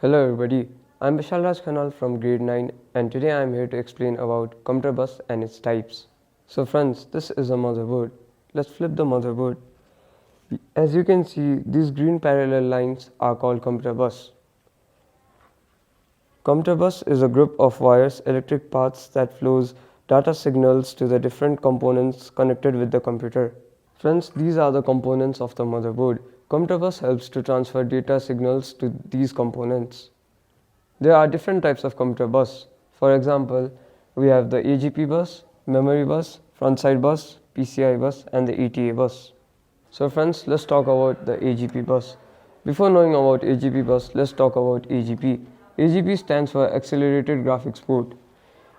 Hello everybody, I'm Bishal Raj Khanal from grade 9 and today I'm here to explain about computer bus and its types. So friends, this is a motherboard. Let's flip the motherboard. As you can see, these green parallel lines are called computer bus. Computer bus is a group of wires, electric paths that flows data signals to the different components connected with the computer. Friends, these are the components of the motherboard. Computer bus helps to transfer data signals to these components. There are different types of computer bus. For example, we have the AGP bus, memory bus, front side bus, PCI bus and the ETA bus. So friends, let's talk about the AGP bus. Before knowing about AGP bus, let's talk about AGP. AGP stands for Accelerated Graphics Port.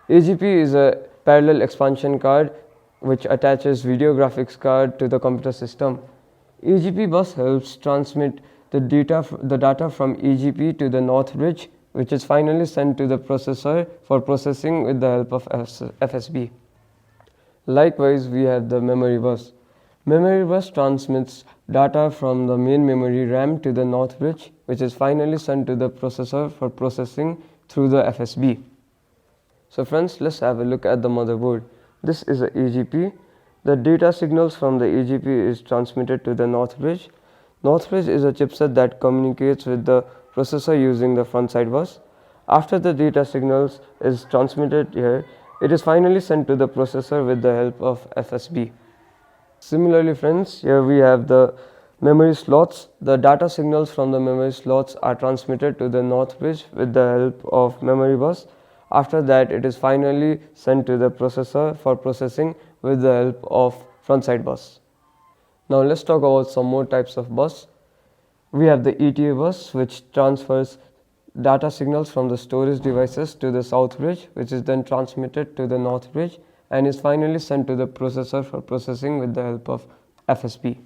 AGP is a parallel expansion card which attaches video graphics card to the computer system. AGP bus helps transmit the data from AGP to the north bridge, which is finally sent to the processor for processing with the help of FSB. Likewise, we have the memory bus. Memory bus transmits data from the main memory RAM to the north bridge, which is finally sent to the processor for processing through the FSB. So friends, let's have a look at the motherboard. This is a AGP. The data signals from the AGP is transmitted to the north bridge. North bridge is a chipset that communicates with the processor using the front side bus. After the data signals is transmitted here, it is finally sent to the processor with the help of FSB. Similarly friends, here we have the memory slots. The data signals from the memory slots are transmitted to the north bridge with the help of memory bus. After that, it is finally sent to the processor for processing with the help of front side bus. Now let's talk about some more types of bus. We have the ETA bus, which transfers data signals from the storage devices to the south bridge, which is then transmitted to the north bridge and is finally sent to the processor for processing with the help of FSB.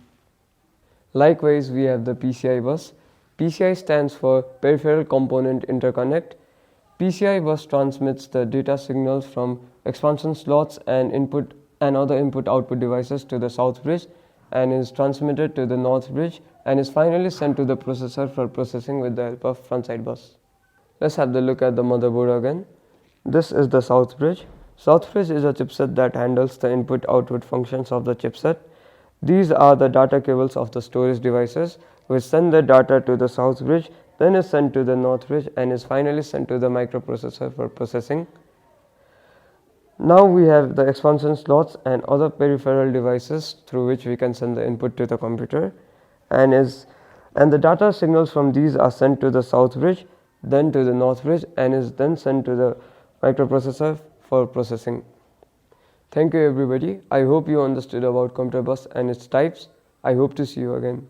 Likewise, we have the PCI bus. PCI stands for Peripheral Component Interconnect. PCI bus transmits the data signals from expansion slots and other input-output devices to the south bridge and is transmitted to the north bridge and is finally sent to the processor for processing with the help of front side bus. Let's have the look at the motherboard again. This is the south bridge. South bridge is a chipset that handles the input-output functions of the chipset. These are the data cables of the storage devices which send the data to the south bridge, then is sent to the north bridge and is finally sent to the microprocessor for processing. Now we have the expansion slots and other peripheral devices through which we can send the input to the computer and the data signals from these are sent to the south bridge, then to the north bridge and is then sent to the microprocessor for processing. Thank you everybody. I hope you understood about computer bus and its types. I hope to see you again.